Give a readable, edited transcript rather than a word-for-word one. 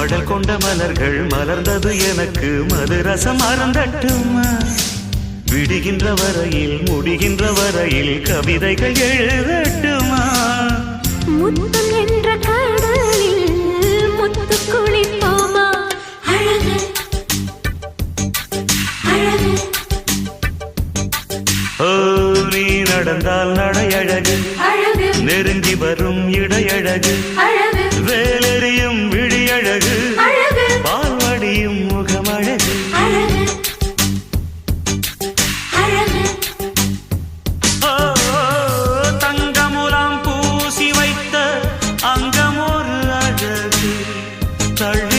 மடல் கொண்ட மலர்கள் மலர்ந்தது எனக்கு மதுரசம் அருந்தட்டுமா விடுகின்ற வரையில் முடிகின்ற வரையில் கவிதைகள் எழுதட்டுமா முத்தம் என்ற கடலில் முத்து குளிப்போமா அழகு அழகு ஓ நீ நடந்தால் நடையழகு அழகு நெருங்கி வரும் இடையழகு அழகு வேலெறியும் விழியழகு அழகு பால்வடியும் முகமழகு அழகு அழகு ஓ தங்கமுலாம் பூசி வைத்த அங்கமொரு அழகு தள்ளி